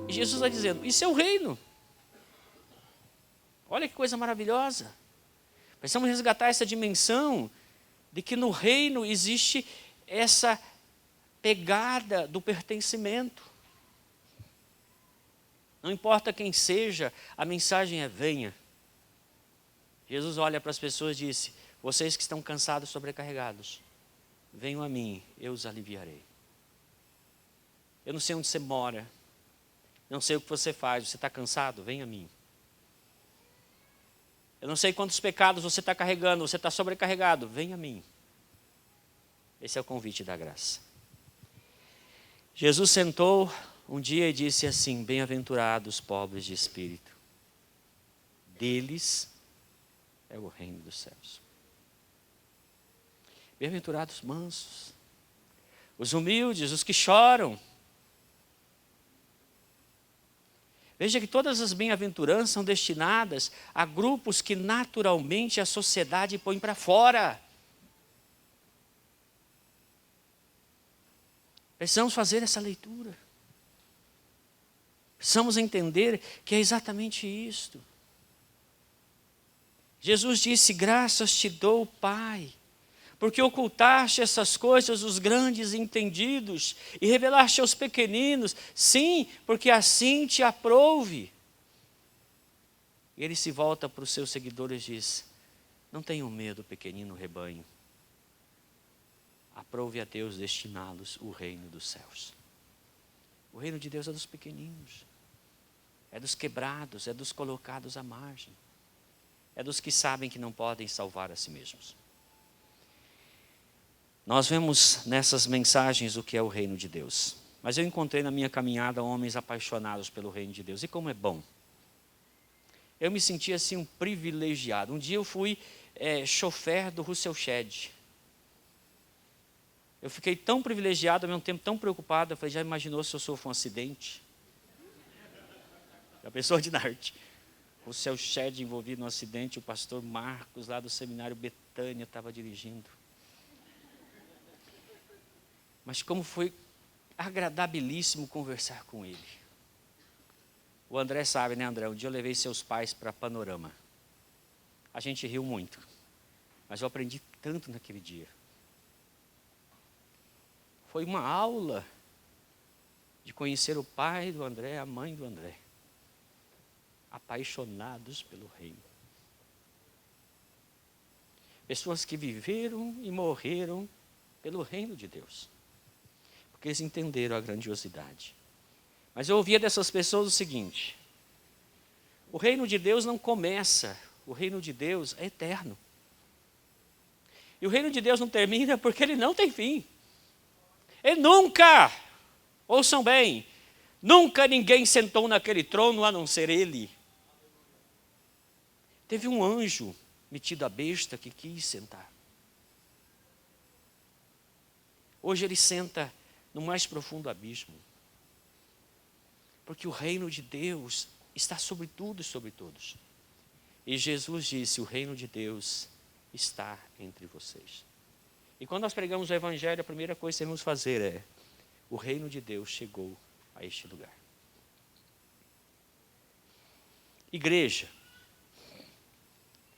E Jesus está dizendo, isso é o reino. Olha que coisa maravilhosa. Precisamos resgatar essa dimensão de que no reino existe essa pegada do pertencimento. Não importa quem seja, a mensagem é venha. Jesus olha para as pessoas e disse, vocês que estão cansados, sobrecarregados, venham a mim, eu os aliviarei. Eu não sei onde você mora, não sei o que você faz, você está cansado? Venha a mim. Eu não sei quantos pecados você está carregando, você está sobrecarregado, venha a mim. Esse é o convite da graça. Jesus sentou um dia e disse assim, bem-aventurados os pobres de espírito, deles é o reino dos céus. Bem-aventurados os mansos, os humildes, os que choram. Veja que todas as bem-aventuranças são destinadas a grupos que naturalmente a sociedade põe para fora. Precisamos fazer essa leitura. Precisamos entender que é exatamente isto. Jesus disse, graças te dou, Pai, porque ocultaste essas coisas dos grandes entendidos e revelaste aos pequeninos, sim, porque assim te aprouve. E ele se volta para os seus seguidores e diz, não tenham medo, pequenino rebanho, aprouve a Deus destiná-los o reino dos céus. O reino de Deus é dos pequeninos, é dos quebrados, é dos colocados à margem, é dos que sabem que não podem salvar a si mesmos. Nós vemos nessas mensagens o que é o reino de Deus. Mas eu encontrei na minha caminhada homens apaixonados pelo reino de Deus. E como é bom. Eu me senti assim um privilegiado. Um dia eu fui chofer do Russell Shedd. Eu fiquei tão privilegiado, ao mesmo tempo tão preocupado. Eu falei, já imaginou se eu sofro um acidente? Já pensou de Narte? Russell Shedd envolvido num acidente, o pastor Marcos lá do seminário Betânia estava dirigindo. Mas como foi agradabilíssimo conversar com ele. O André sabe, né, André? Um dia eu levei seus pais para Panorama. A gente riu muito. Mas eu aprendi tanto naquele dia. Foi uma aula de conhecer o pai do André, a mãe do André. Apaixonados pelo reino. Pessoas que viveram e morreram pelo reino de Deus. Porque eles entenderam a grandiosidade. Mas eu ouvia dessas pessoas o seguinte, o reino de Deus não começa, o reino de Deus é eterno. E o reino de Deus não termina porque ele não tem fim. Ele nunca, ouçam bem, nunca ninguém sentou naquele trono a não ser ele. Teve um anjo metido a besta que quis sentar. Hoje ele senta no mais profundo abismo. Porque o reino de Deus está sobre tudo e sobre todos. E Jesus disse, o reino de Deus está entre vocês. E quando nós pregamos o evangelho, a primeira coisa que temos que fazer é, o reino de Deus chegou a este lugar. Igreja.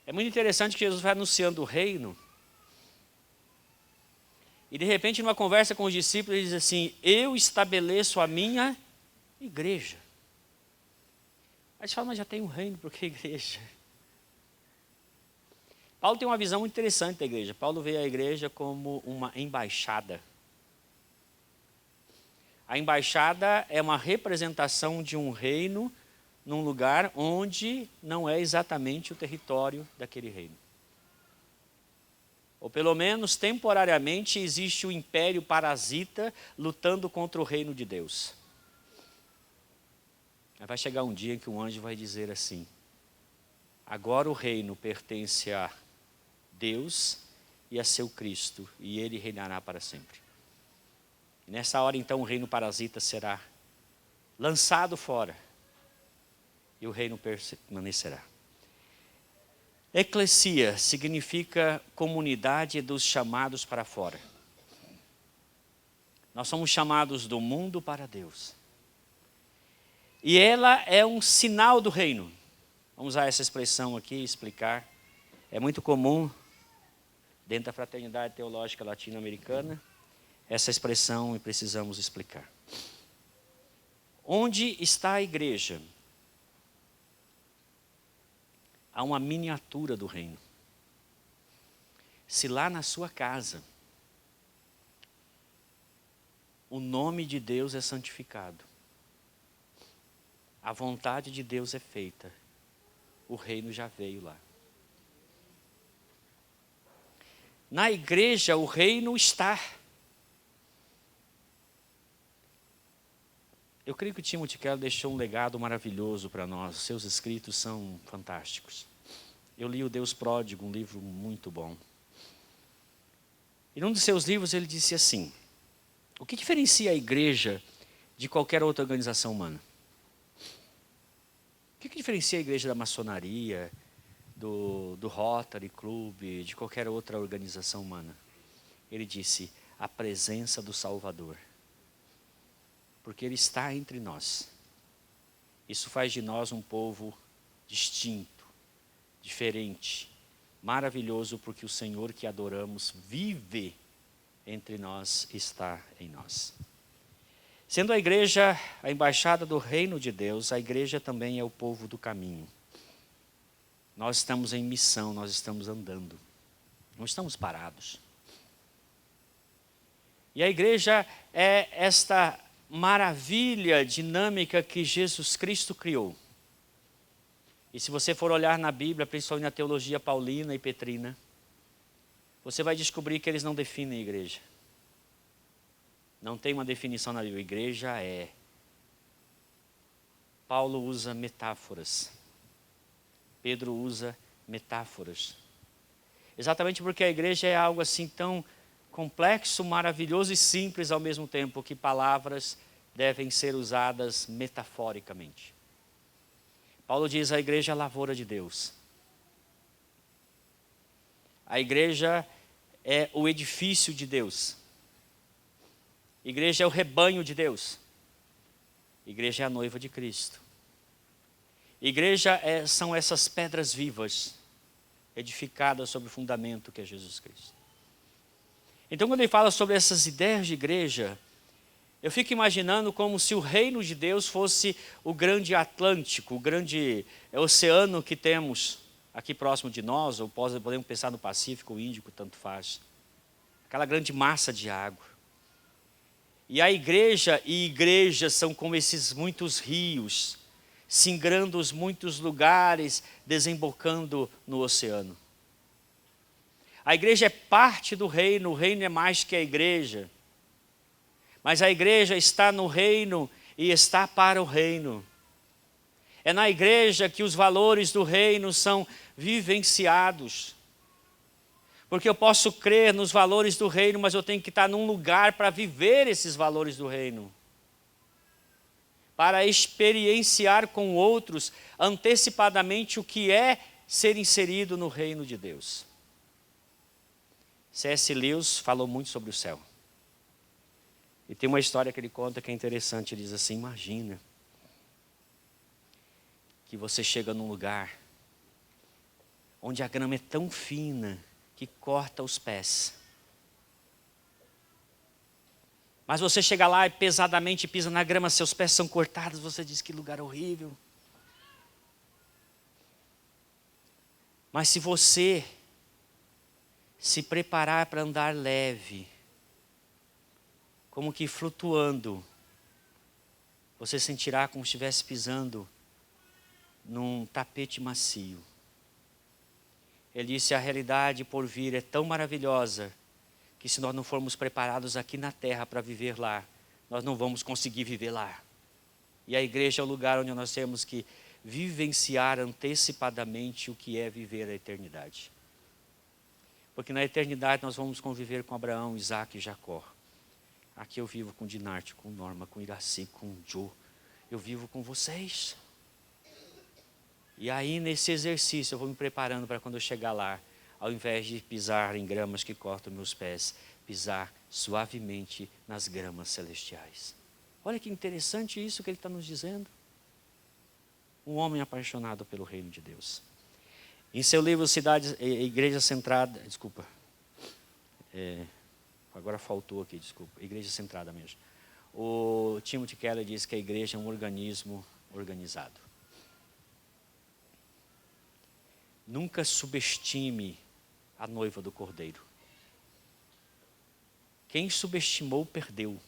É muito interessante que Jesus vai anunciando o reino. E de repente, numa conversa com os discípulos, ele diz assim, eu estabeleço a minha igreja. Aí você fala, mas já tem um reino, por que igreja? Paulo tem uma visão muito interessante da igreja. Paulo vê a igreja como uma embaixada. A embaixada é uma representação de um reino num lugar onde não é exatamente o território daquele reino. Ou pelo menos temporariamente existe o império parasita lutando contra o reino de Deus. Vai chegar um dia em que um anjo vai dizer assim, agora o reino pertence a Deus e a seu Cristo, e ele reinará para sempre. E nessa hora então o reino parasita será lançado fora, e o reino permanecerá. Eclesia significa comunidade dos chamados para fora. Nós somos chamados do mundo para Deus. E ela é um sinal do reino. Vamos usar essa expressão aqui e explicar. É muito comum, dentro da fraternidade teológica latino-americana, essa expressão e precisamos explicar. Onde está a igreja? Há uma miniatura do reino. Se lá na sua casa o nome de Deus é santificado, a vontade de Deus é feita, o reino já veio lá. Na igreja o reino está. Eu creio que Timothy Keller deixou um legado maravilhoso para nós. Os seus escritos são fantásticos. Eu li o Deus Pródigo, um livro muito bom. E num dos seus livros ele disse assim: o que diferencia a igreja de qualquer outra organização humana? O que diferencia a igreja da maçonaria, do Rotary Club, de qualquer outra organização humana? Ele disse: a presença do Salvador. Porque Ele está entre nós. Isso faz de nós um povo distinto, diferente, maravilhoso, porque o Senhor que adoramos vive entre nós, está em nós. Sendo a igreja a embaixada do reino de Deus, a igreja também é o povo do caminho. Nós estamos em missão, nós estamos andando, não estamos parados. E a igreja é esta maravilha dinâmica que Jesus Cristo criou. E se você for olhar na Bíblia, principalmente na teologia paulina e petrina, você vai descobrir que eles não definem a igreja. Não tem uma definição na Bíblia. Igreja é. Paulo usa metáforas. Pedro usa metáforas. Exatamente porque a igreja é algo assim tão complexo, maravilhoso e simples ao mesmo tempo, que palavras devem ser usadas metaforicamente. Paulo diz: a igreja é a lavoura de Deus. A igreja é o edifício de Deus. A igreja é o rebanho de Deus. A igreja é a noiva de Cristo. A igreja são essas pedras vivas, edificadas sobre o fundamento que é Jesus Cristo. Então, quando ele fala sobre essas ideias de igreja, eu fico imaginando como se o reino de Deus fosse o grande Atlântico, o grande oceano que temos aqui próximo de nós, ou podemos pensar no Pacífico, o Índico, tanto faz. Aquela grande massa de água. E a igreja e igrejas são como esses muitos rios, singrando os muitos lugares, desembocando no oceano. A igreja é parte do reino, o reino é mais que a igreja. Mas a igreja está no reino e está para o reino. É na igreja que os valores do reino são vivenciados. Porque eu posso crer nos valores do reino, mas eu tenho que estar num lugar para viver esses valores do reino. Para experienciar com outros antecipadamente o que é ser inserido no reino de Deus. C.S. Lewis falou muito sobre o céu. E tem uma história que ele conta que é interessante. Ele diz assim: imagina que você chega num lugar onde a grama é tão fina que corta os pés. Mas você chega lá e pesadamente pisa na grama, seus pés são cortados, você diz: que lugar horrível. Mas se você se preparar para andar leve, como que flutuando, você sentirá como se estivesse pisando num tapete macio. Ele disse: a realidade por vir é tão maravilhosa, que se nós não formos preparados aqui na terra para viver lá, nós não vamos conseguir viver lá. E a igreja é o lugar onde nós temos que vivenciar antecipadamente o que é viver a eternidade. Porque na eternidade nós vamos conviver com Abraão, Isaac e Jacó. Aqui eu vivo com Dinarte, com Norma, com Iraci, com Joe. Eu vivo com vocês. E aí nesse exercício eu vou me preparando para quando eu chegar lá, ao invés de pisar em gramas que cortam meus pés, pisar suavemente nas gramas celestiais. Olha que interessante isso que ele está nos dizendo. Um homem apaixonado pelo reino de Deus. Em seu livro Igreja Centrada, agora faltou aqui, Igreja Centrada mesmo. O Timothy Keller diz que a igreja é um organismo organizado. Nunca subestime a noiva do Cordeiro. Quem subestimou, perdeu.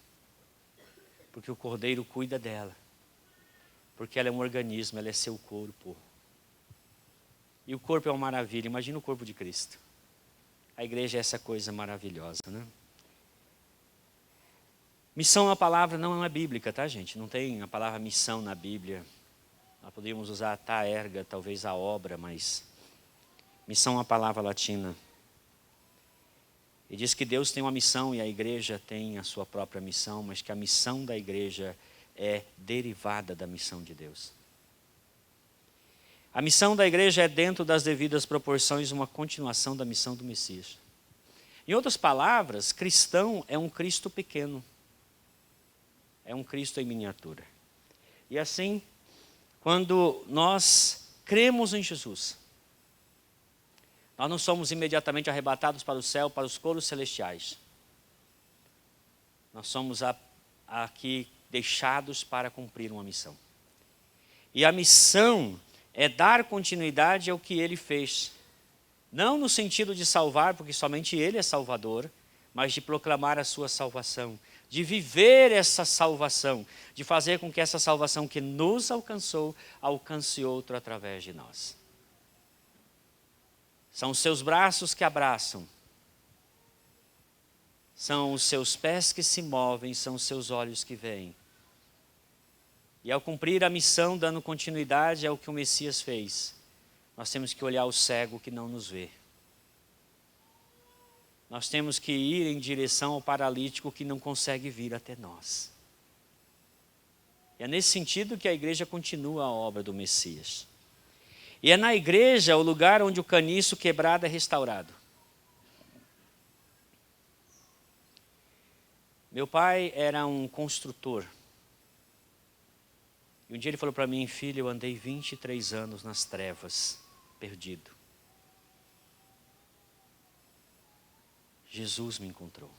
Porque o Cordeiro cuida dela. Porque ela é um organismo, ela é seu corpo. E o corpo é uma maravilha. Imagina o corpo de Cristo. A igreja é essa coisa maravilhosa, né? Missão é uma palavra, não é bíblica, tá, gente? Não tem a palavra missão na Bíblia. Nós poderíamos usar ta erga, talvez a obra, mas missão é uma palavra latina. E diz que Deus tem uma missão e a igreja tem a sua própria missão, mas que a missão da igreja é derivada da missão de Deus. A missão da igreja é, dentro das devidas proporções, uma continuação da missão do Messias. Em outras palavras, cristão é um Cristo pequeno. É um Cristo em miniatura. E assim, quando nós cremos em Jesus, nós não somos imediatamente arrebatados para o céu, para os coros celestiais. Nós somos aqui deixados para cumprir uma missão. E a missão é dar continuidade ao que ele fez. Não no sentido de salvar, porque somente ele é salvador, mas de proclamar a sua salvação, de viver essa salvação, de fazer com que essa salvação que nos alcançou, alcance outro através de nós. São os seus braços que abraçam, são os seus pés que se movem, são os seus olhos que veem. E ao cumprir a missão, dando continuidade ao que o Messias fez, nós temos que olhar o cego que não nos vê. Nós temos que ir em direção ao paralítico que não consegue vir até nós. E é nesse sentido que a igreja continua a obra do Messias. E é na igreja o lugar onde o caniço quebrado é restaurado. Meu pai era um construtor. E um dia ele falou para mim: filho, eu andei 23 anos nas trevas, perdido. Jesus me encontrou.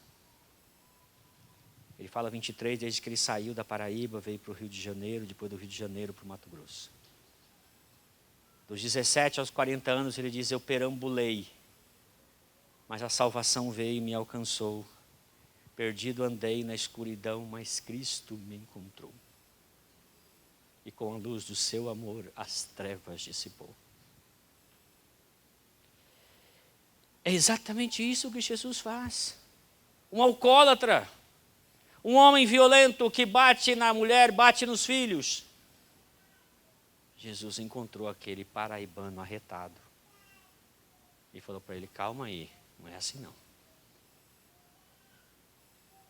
Ele fala 23 desde que ele saiu da Paraíba, veio para o Rio de Janeiro, depois do Rio de Janeiro para o Mato Grosso. Dos 17 aos 40 anos ele diz: eu perambulei, mas a salvação veio e me alcançou. Perdido andei na escuridão, mas Cristo me encontrou. E com a luz do seu amor as trevas dissipou. É exatamente isso que Jesus faz. Um alcoólatra, um homem violento que bate na mulher, bate nos filhos. Jesus encontrou aquele paraibano arretado e falou para ele: calma aí, não é assim não.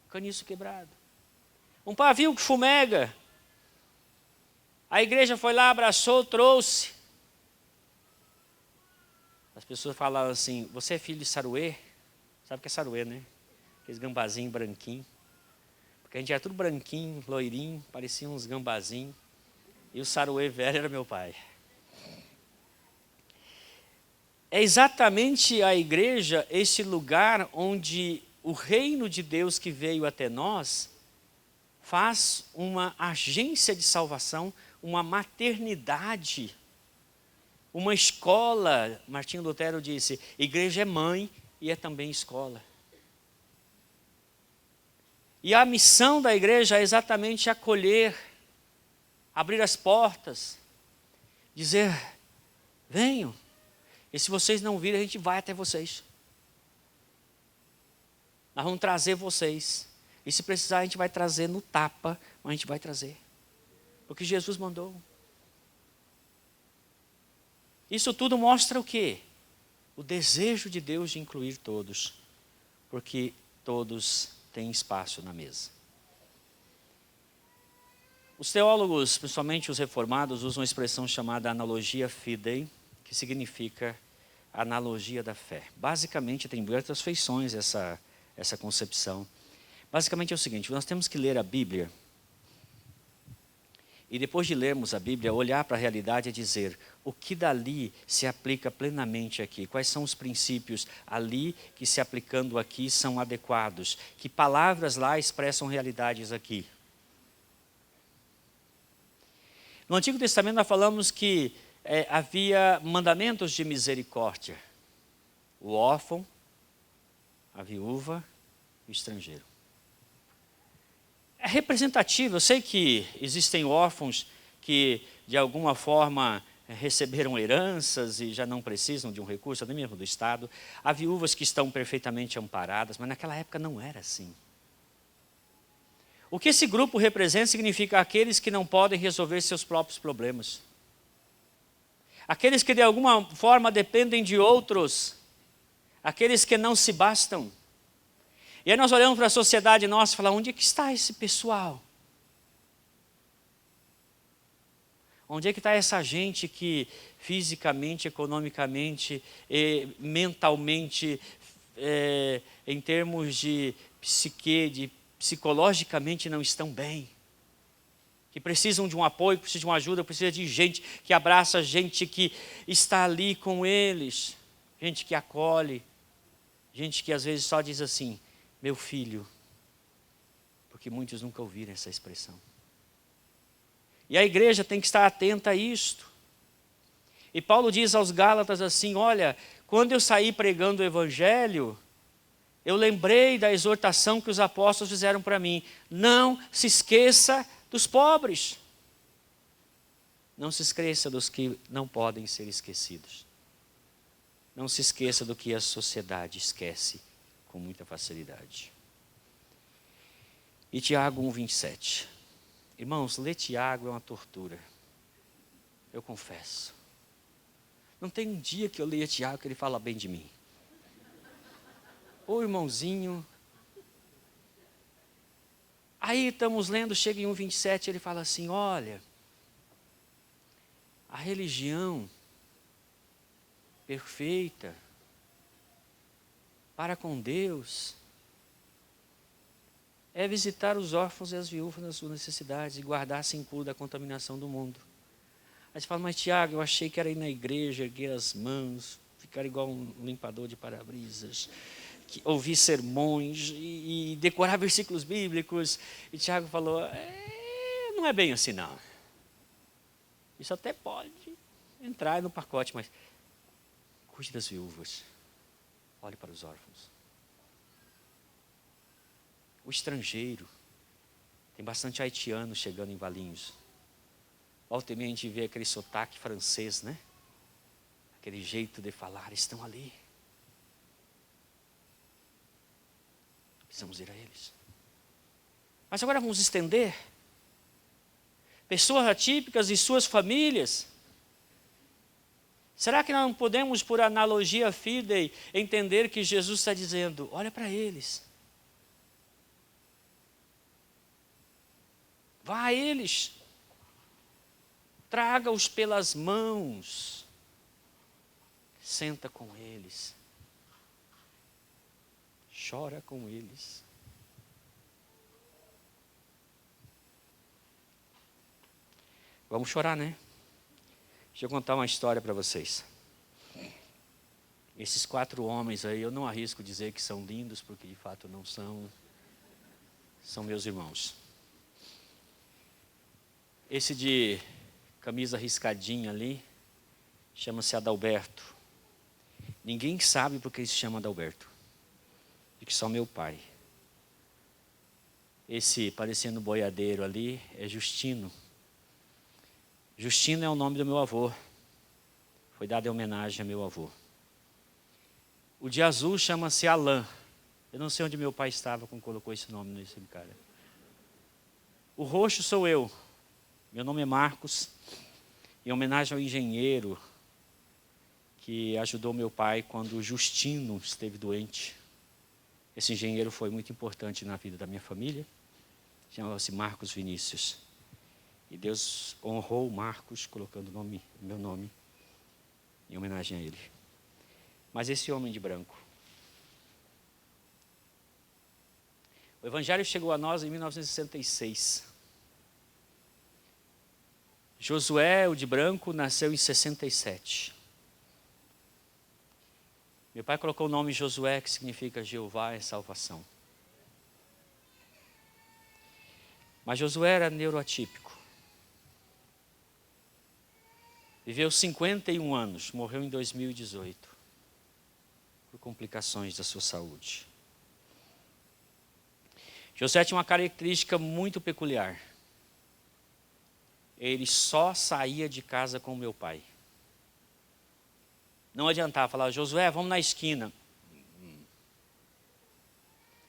Caniço quebrado. Um pavio que fumega. A igreja foi lá, abraçou, trouxe. As pessoas falavam assim: você é filho de Saruê? Sabe o que é Saruê, né? Aqueles gambazinhos branquinhos. Porque a gente era tudo branquinho, loirinho, parecia uns gambazinhos. E o Saruê velho era meu pai. É exatamente a igreja esse lugar onde o reino de Deus que veio até nós faz uma agência de salvação, uma maternidade, uma escola. Martinho Lutero disse: igreja é mãe e é também escola. E a missão da igreja é exatamente acolher, abrir as portas, dizer: venham, e se vocês não virem, a gente vai até vocês. Nós vamos trazer vocês. E se precisar, a gente vai trazer no tapa, mas a gente vai trazer. Porque Jesus mandou. Isso tudo mostra o quê? O desejo de Deus de incluir todos. Porque todos têm espaço na mesa. Os teólogos, principalmente os reformados, usam uma expressão chamada analogia fidei, que significa a analogia da fé. Basicamente, tem muitas feições essa concepção. Basicamente é o seguinte, nós temos que ler a Bíblia, e depois de lermos a Bíblia, olhar para a realidade e dizer, o que dali se aplica plenamente aqui? Quais são os princípios ali que se aplicando aqui são adequados? Que palavras lá expressam realidades aqui? No Antigo Testamento nós falamos que havia mandamentos de misericórdia. O órfão, a viúva e o estrangeiro. É representativo, eu sei que existem órfãos que de alguma forma receberam heranças e já não precisam de um recurso, nem mesmo do Estado. Há viúvas que estão perfeitamente amparadas, mas naquela época não era assim. O que esse grupo representa significa aqueles que não podem resolver seus próprios problemas. Aqueles que de alguma forma dependem de outros. Aqueles que não se bastam. E aí nós olhamos para a sociedade nossa e falamos, onde é que está esse pessoal? Onde é que está essa gente que fisicamente, economicamente, mentalmente, em termos de psique, psicologicamente não estão bem? Que precisam de um apoio, que precisam de uma ajuda, precisam de gente que abraça, gente que está ali com eles, gente que acolhe, gente que às vezes só diz assim, meu filho, porque muitos nunca ouviram essa expressão. E a igreja tem que estar atenta a isto. E Paulo diz aos Gálatas assim, olha, quando eu saí pregando o evangelho, eu lembrei da exortação que os apóstolos fizeram para mim, não se esqueça dos pobres. Não se esqueça dos que não podem ser esquecidos. Não se esqueça do que a sociedade esquece com muita facilidade. E Tiago 1,27. Irmãos, ler Tiago é uma tortura. Eu confesso. Não tem um dia que eu leia Tiago que ele fala bem de mim. Ô irmãozinho. Aí estamos lendo, chega em 1,27, ele fala assim, olha, a religião perfeita para com Deus é visitar os órfãos e as viúvas nas suas necessidades e guardar-se impuro da contaminação do mundo. Aí você fala, mas Tiago, eu achei que era ir na igreja, erguer as mãos, ficar igual um limpador de para-brisas, ouvir sermões e decorar versículos bíblicos. E Tiago falou, não é bem assim não. Isso até pode entrar no pacote, mas cuide das viúvas. Olhe para os órfãos. O estrangeiro. Tem bastante haitiano chegando em Valinhos. Volta e meia a gente vê aquele sotaque francês, né? Aquele jeito de falar, estão ali. Precisamos ir a eles. Mas agora vamos estender. Pessoas atípicas e suas famílias. Será que não podemos, por analogia fidei, entender que Jesus está dizendo, olha para eles. Vá a eles. Traga-os pelas mãos. Senta com eles. Chora com eles. Vamos chorar, né? Deixa eu contar uma história para vocês. Esses 4 homens aí, eu não arrisco dizer que são lindos, porque de fato não são. São meus irmãos. Esse de camisa riscadinha ali, chama-se Adalberto. Ninguém sabe porque ele se chama Adalberto. E que só meu pai. Esse parecendo boiadeiro ali é Justino. Justino é o nome do meu avô. Foi dado em homenagem a meu avô. O de azul chama-se Alain. Eu não sei onde meu pai estava quando colocou esse nome nesse cara. O roxo sou eu. Meu nome é Marcos. Em homenagem ao engenheiro que ajudou meu pai quando o Justino esteve doente. Esse engenheiro foi muito importante na vida da minha família. Chamava-se Marcos Vinícius. E Deus honrou Marcos colocando meu nome em homenagem a ele. Mas esse homem de branco. O Evangelho chegou a nós em 1966. Josué, o de branco, nasceu em 67. Meu pai colocou o nome Josué, que significa Jeová é salvação. Mas Josué era neuroatípico. Viveu 51 anos, morreu em 2018, por complicações da sua saúde. José tinha uma característica muito peculiar. Ele só saía de casa com meu pai. Não adiantava falar, Josué, vamos na esquina.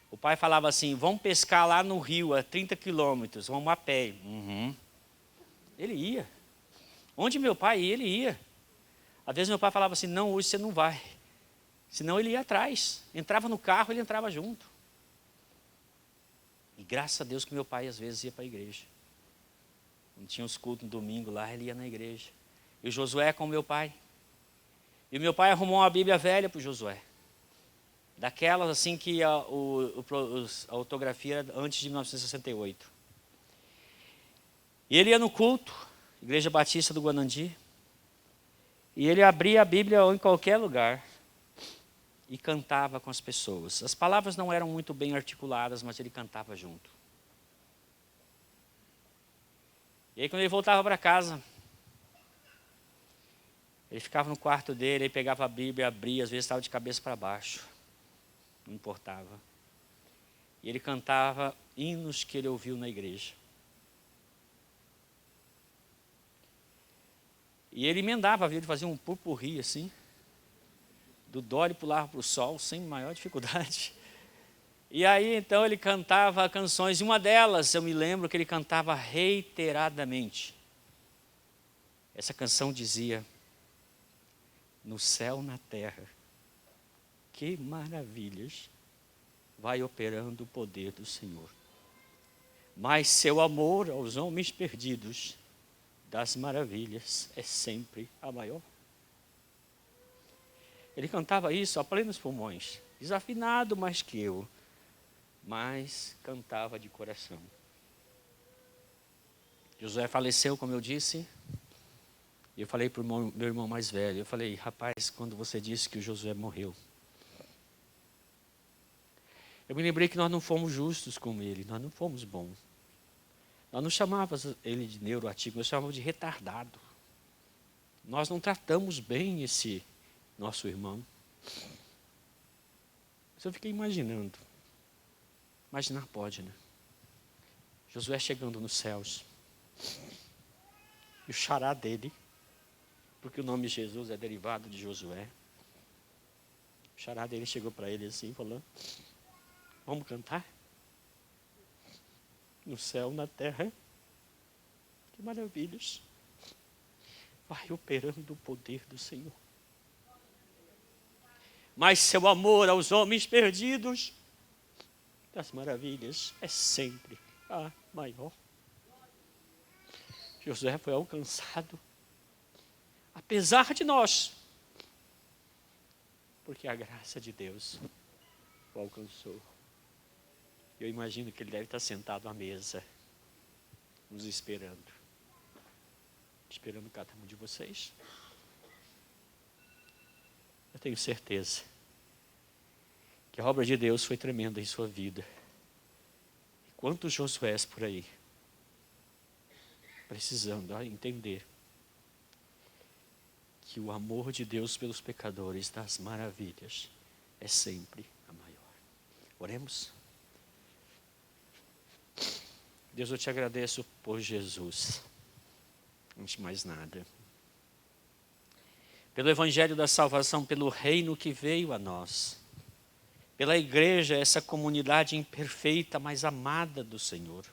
O pai falava assim, vamos pescar lá no rio, a 30 quilômetros, vamos a pé. Ele ia. Onde meu pai ia, ele ia. Às vezes meu pai falava assim, não, hoje você não vai. Senão ele ia atrás. Entrava no carro, ele entrava junto. E graças a Deus que meu pai às vezes ia para a igreja. Quando tinha os cultos no domingo lá, ele ia na igreja. E o Josué com meu pai. E o meu pai arrumou uma Bíblia velha para o Josué. Daquelas assim que a ortografia era antes de 1968. E ele ia no culto, Igreja Batista do Guanandi. E ele abria a Bíblia em qualquer lugar. E cantava com as pessoas. As palavras não eram muito bem articuladas, mas ele cantava junto. E aí quando ele voltava para casa, ele ficava no quarto dele, ele pegava a Bíblia, abria, às vezes estava de cabeça para baixo. Não importava. E ele cantava hinos que ele ouviu na igreja. E ele emendava a Bíblia, fazia um purpurri assim. Do dó ele pulava para o sol sem maior dificuldade. E aí então ele cantava canções, e uma delas eu me lembro que ele cantava reiteradamente. Essa canção dizia, no céu, na terra, que maravilhas vai operando o poder do Senhor. Mas seu amor aos homens perdidos, das maravilhas, é sempre a maior. Ele cantava isso a plenos pulmões, desafinado mais que eu, mas cantava de coração. Josué faleceu, como eu disse, e eu falei para o meu irmão mais velho, eu falei, rapaz, quando você disse que o Josué morreu, eu me lembrei que nós não fomos justos com ele, nós não fomos bons. Nós não chamávamos ele de neuroatípico, nós chamávamos de retardado. Nós não tratamos bem esse nosso irmão. Mas eu fiquei imaginando. Imaginar pode, né? Josué chegando nos céus. E o xará dele, porque o nome de Jesus é derivado de Josué. O xará dele chegou para ele assim, falando, vamos cantar? No céu, na terra. Que maravilhas. Vai operando o poder do Senhor. Mas seu amor aos homens perdidos, das maravilhas, é sempre a maior. Josué foi alcançado, apesar de nós, porque a graça de Deus o alcançou. Eu imagino que ele deve estar sentado à mesa, nos esperando cada um de vocês. Eu tenho certeza que a obra de Deus foi tremenda em sua vida. E quantos Josués por aí, precisando entender que o amor de Deus pelos pecadores das maravilhas é sempre a maior. Oremos. Deus, eu te agradeço por Jesus. Antes de mais nada. Pelo Evangelho da salvação, pelo reino que veio a nós. Pela igreja, essa comunidade imperfeita, mas amada do Senhor.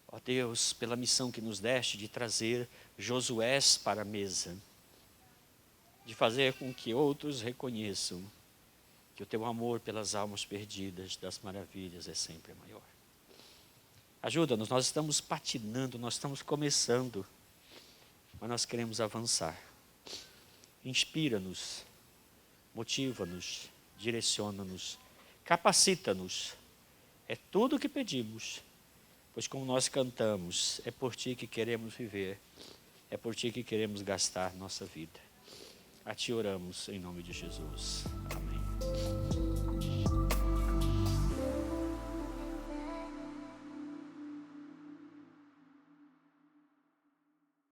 Ó Deus, pela missão que nos deste de trazer Josués para a mesa. De fazer com que outros reconheçam que o teu amor pelas almas perdidas das maravilhas é sempre maior. Ajuda-nos, nós estamos patinando, nós estamos começando, mas nós queremos avançar. Inspira-nos motiva-nos, direciona-nos, capacita-nos. É tudo o que pedimos, pois como nós cantamos, é por Ti que queremos viver, é por Ti que queremos gastar nossa vida. A Ti oramos em nome de Jesus. Amém.